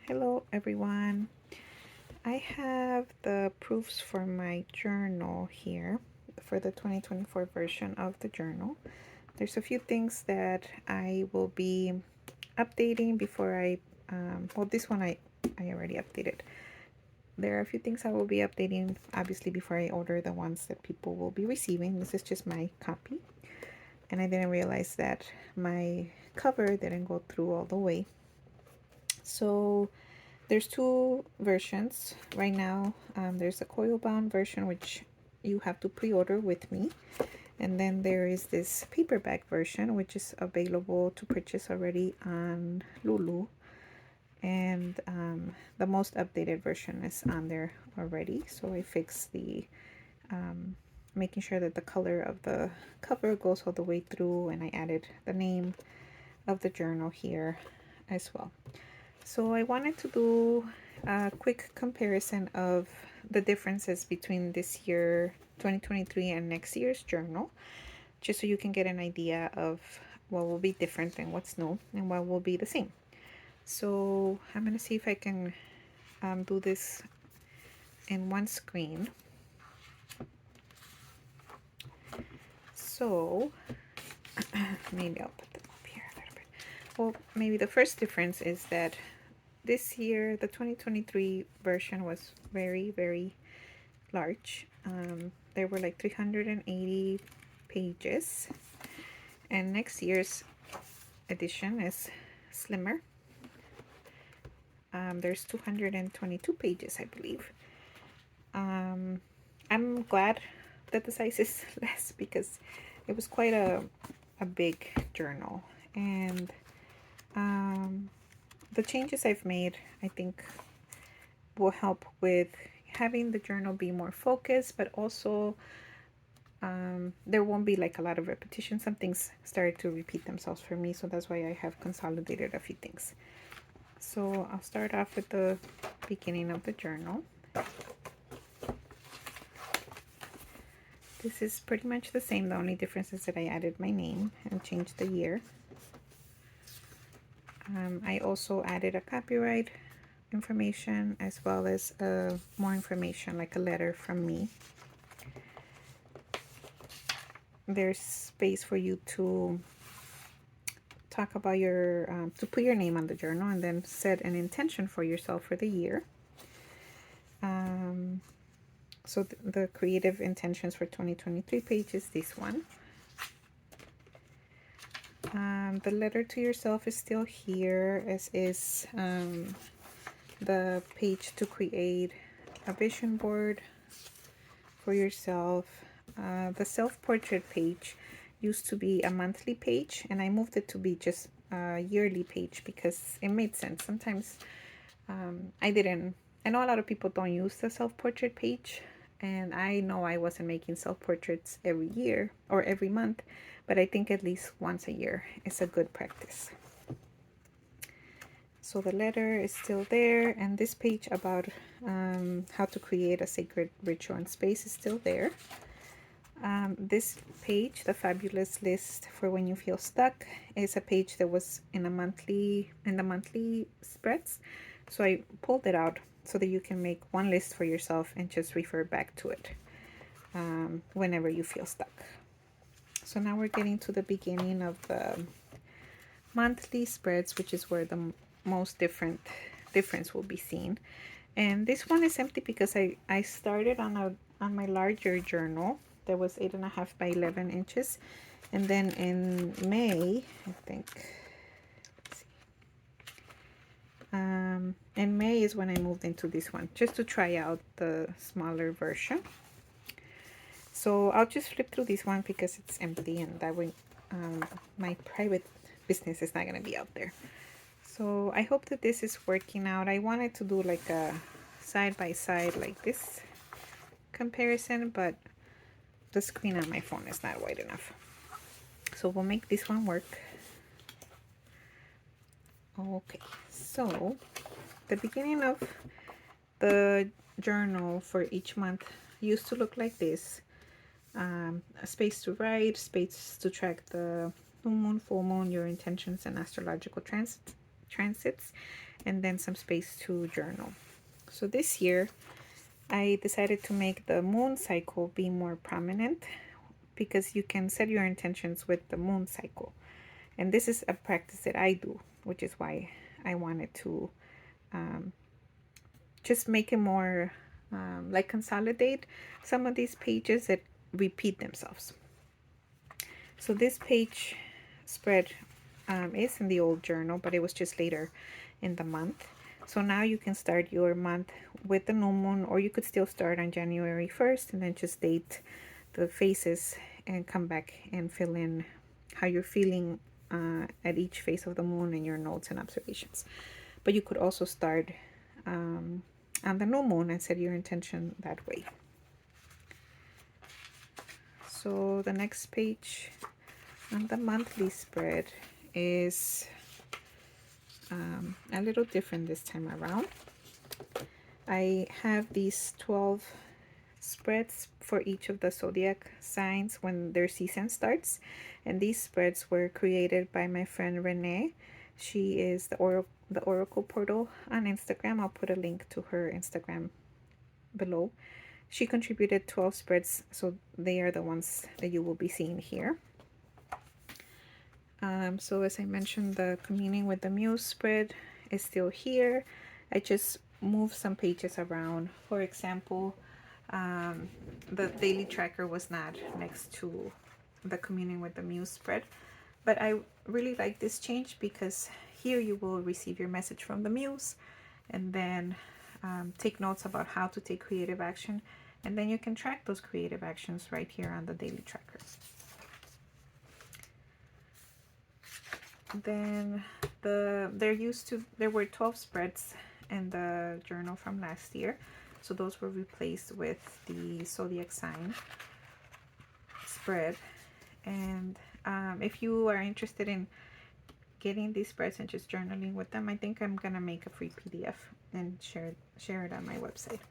Hello everyone. I have the proofs for my journal here for the 2024 version of the journal. There's a few things that I will be updating before well, this one I already updated. There are a few things I will be updating obviously before I order the ones that people will be receiving. This is just my copy, and I didn't realize that my cover didn't go through all the way. So there's two versions right now. There's a coil bound version, which you have to pre-order with me, and then there is this paperback version, which is available to purchase already on Lulu, and the most updated version is on there already. So I fixed the making sure that the color of the cover goes all the way through, and I added the name of the journal here as well. So I wanted to do a quick comparison of the differences between this year 2023 and next year's journal, just so you can get an idea of what will be different and what's new and what will be the same. So I'm going to see if I can do this in one screen. So maybe I'll put them up here a little bit. Well, maybe the first difference is that this year the 2023 version was very large. There were like 380 pages, and next year's edition is slimmer. There's 222 pages, I believe. I'm glad that the size is less because it was quite a big journal, and the changes I've made, I think, will help with having the journal be more focused, but also there won't be like a lot of repetition. Some things started to repeat themselves for me, so that's why I have consolidated a few things. So I'll start off with the beginning of the journal. This is pretty much the same. The only difference is that I added my name and changed the year. I also added a copyright information as well as more information like a letter from me. There's space for you to talk about your to put your name on the journal and then set an intention for yourself for the year. So the creative intentions for 2023 page is this one. The letter to yourself is still here, as is the page to create a vision board for yourself. The self-portrait page used to be a monthly page, and I moved it to be just a yearly page because it made sense. Sometimes I know a lot of people don't use the self-portrait page, and I know I wasn't making self-portraits every year or every month, but I think at least once a year is a good practice. So the letter is still there, and this page about how to create a sacred ritual and space is still there. This page, the fabulous list for when you feel stuck, is a page that was in the monthly spreads. So I pulled it out so that you can make one list for yourself and just refer back to it whenever you feel stuck. So now we're getting to the beginning of the monthly spreads, which is where the most difference will be seen. And this one is empty because I started on my larger journal that was 8.5 by 11 inches, and then in May, I think, in May is when I moved into this one just to try out the smaller version. So I'll just flip through this one because it's empty, and that way my private business is not going to be out there. So I hope that this is working out. I wanted to do like a side by side like this comparison, but the screen on my phone is not wide enough. So we'll make this one work. Okay, so the beginning of the journal for each month used to look like this. A space to write, space to track the new moon, full moon, your intentions, and astrological transits, and then some space to journal. So this year, I decided to make the moon cycle be more prominent because you can set your intentions with the moon cycle. And this is a practice that I do, which is why I wanted to um, just make it more like consolidate some of these pages that repeat themselves. So this page spread is in the old journal, but it was just later in the month. So now you can start your month with the new moon, or you could still start on January 1st and then just date the phases and come back and fill in how you're feeling at each phase of the moon in your notes and observations. But you could also start on the new moon and set your intention that way. So the next page on the monthly spread is a little different this time around. I have these 12 spreads for each of the zodiac signs when their season starts, and these spreads were created by my friend Renee. She is the Oracle Portal on Instagram. I'll put a link to her Instagram below. She contributed 12 spreads, so they are the ones that you will be seeing here. So as I mentioned, the Communing with the Muse spread is still here. I just moved some pages around. For example, the daily tracker was not next to the Communing with the Muse spread, but I really like this change because here you will receive your message from the Muse and then take notes about how to take creative action, and then you can track those creative actions right here on the daily tracker. Then there were 12 spreads in the journal from last year, so those were replaced with the zodiac sign spread. And if you are interested in getting these spreads and just journaling with them, I think I'm gonna make a free PDF and share it on my website.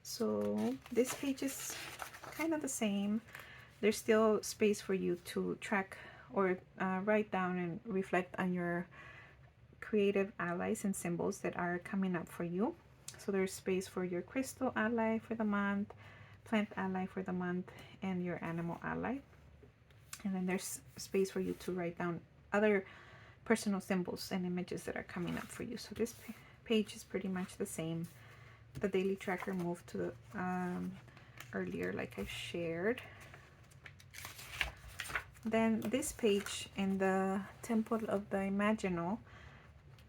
So this page is kind of the same. There's still space for you to track or write down and reflect on your creative allies and symbols that are coming up for you. So there's space for your crystal ally for the month, plant ally for the month, and your animal ally. And then there's space for you to write down other personal symbols and images that are coming up for you. So this page is pretty much the same. The daily tracker moved to the earlier, like I shared. Then this page in the Temple of the Imaginal,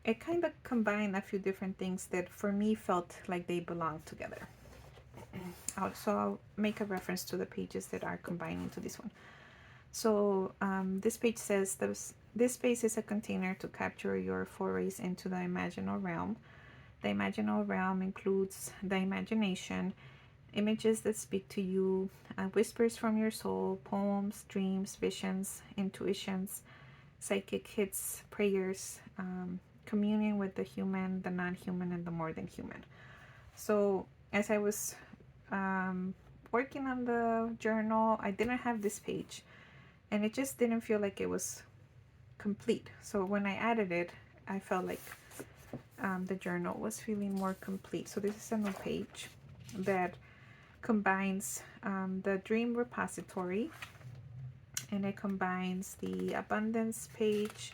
it kind of combined a few different things that for me felt like they belonged together. So I'll make a reference to the pages that are combining to this one. So this page says, this space is a container to capture your forays into the imaginal realm. The imaginal realm includes the imagination, images that speak to you, whispers from your soul, poems, dreams, visions, intuitions, psychic hits, prayers, communion with the human, the non-human, and the more than human. So as I was working on the journal, I didn't have this page, and it just didn't feel like it was complete. So when I added it, I felt like the journal was feeling more complete. So this is a new page that combines the dream repository, and it combines the abundance page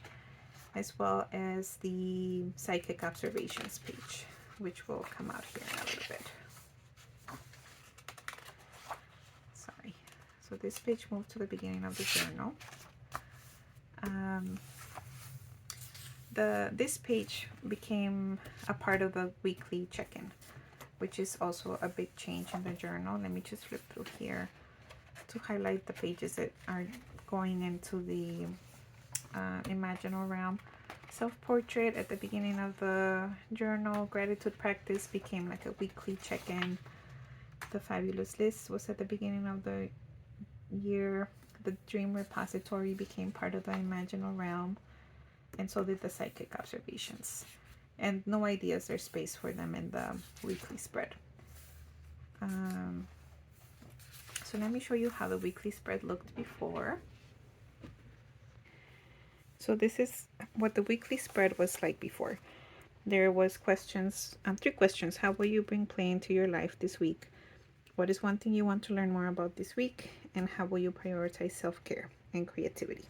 as well as the psychic observations page, which will come out here in a little bit. Sorry. So this page moved to the beginning of the journal. This page became a part of the weekly check-in, which is also a big change in the journal. Let me just flip through here to highlight the pages that are going into the imaginal realm. Self-portrait at the beginning of the journal. Gratitude practice became like a weekly check-in. The fabulous list was at the beginning of the year. The dream repository became part of the imaginal realm, and so did the psychic observations. And no ideas, there's space for them in the weekly spread. So let me show you how the weekly spread looked before. So this is what the weekly spread was like before. There was questions, three questions. How will you bring play into your life this week? What is one thing you want to learn more about this week? And how will you prioritize self-care and creativity?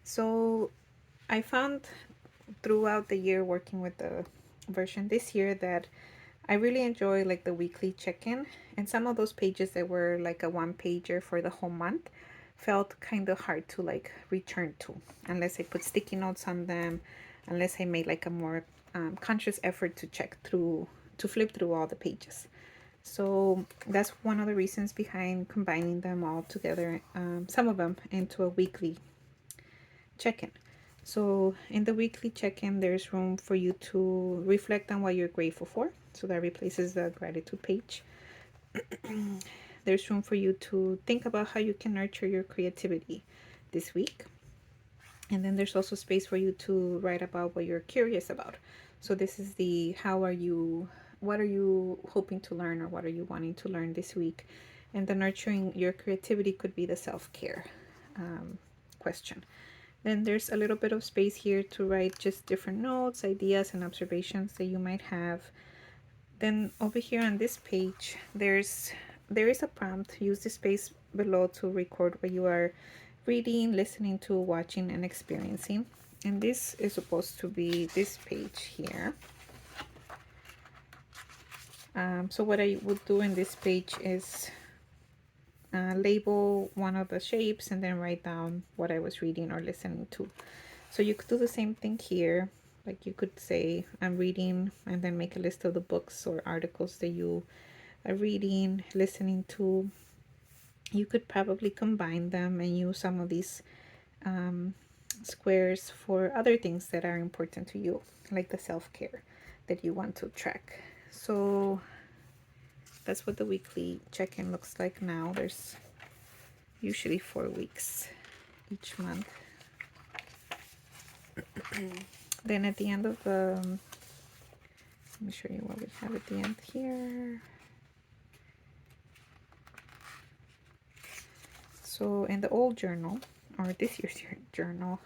So I found throughout the year working with the version this year that I really enjoy like the weekly check-in, and some of those pages that were like a one pager for the whole month felt kind of hard to like return to unless I put sticky notes on them, unless I made like a more conscious effort to check through, to flip through all the pages. So that's one of the reasons behind combining them all together, some of them into a weekly check-in. So in the weekly check-in, there's room for you to reflect on what you're grateful for. So that replaces the gratitude page. There's room for you to think about how you can nurture your creativity this week. And then there's also space for you to write about what you're curious about. So this is the what are you hoping to learn, or what are you wanting to learn this week? And the nurturing your creativity could be the self-care question. Then there's a little bit of space here to write just different notes, ideas, and observations that you might have. Then over here on this page, there is a prompt. Use the space below to record what you are reading, listening to, watching, and experiencing. And this is supposed to be this page here. So what I would do in this page is label one of the shapes and then write down what I was reading or listening to. So you could do the same thing here. Like you could say, I'm reading, and then make a list of the books or articles that you are reading, listening to. You could probably combine them and use some of these squares for other things that are important to you, like the self-care that you want to track. So that's what the weekly check-in looks like now. There's usually 4 weeks each month. Then at the end of the, let me show you what we have at the end here. So in the old journal, or this year's journal,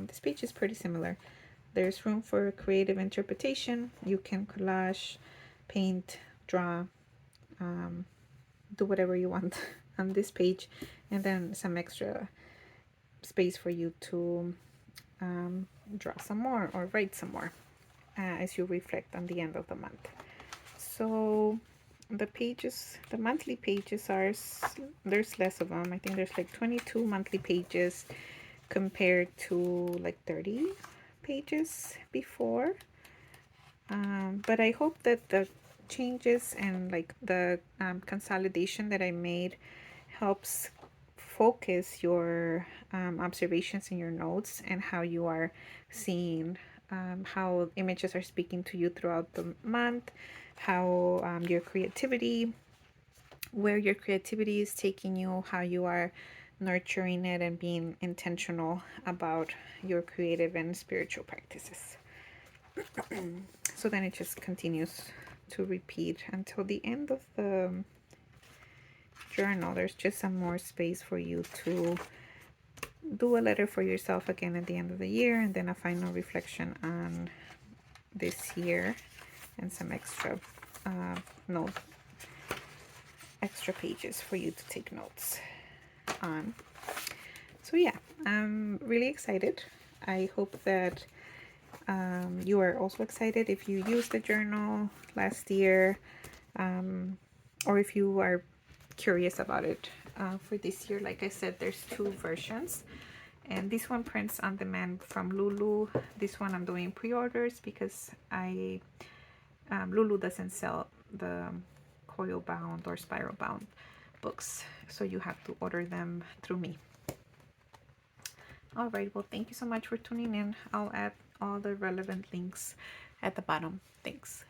this page is pretty similar. There's room for creative interpretation. You can collage, paint, draw, do whatever you want on this page, and then some extra space for you to draw some more or write some more as you reflect on the end of the month. So the pages, the monthly pages are, there's less of them. I think there's like 22 monthly pages compared to like 30 pages before. But I hope that the changes and like the consolidation that I made helps focus your observations in your notes and how you are seeing how images are speaking to you throughout the month, how your creativity, where your creativity is taking you, how you are nurturing it and being intentional about your creative and spiritual practices. So then it just continues to repeat until the end of the journal. There's just some more space for you to do a letter for yourself again at the end of the year, and then a final reflection on this year, and some extra extra pages for you to take notes on. So yeah, I'm really excited. I hope that you are also excited if you used the journal last year, or if you are curious about it for this year. Like I said, there's 2 versions, and this one prints on demand from Lulu. This one I'm doing pre-orders because Lulu doesn't sell the coil bound or spiral bound books, so you have to order them through me. All right, well, thank you so much for tuning in. I'll add all the relevant links at the bottom. Thanks.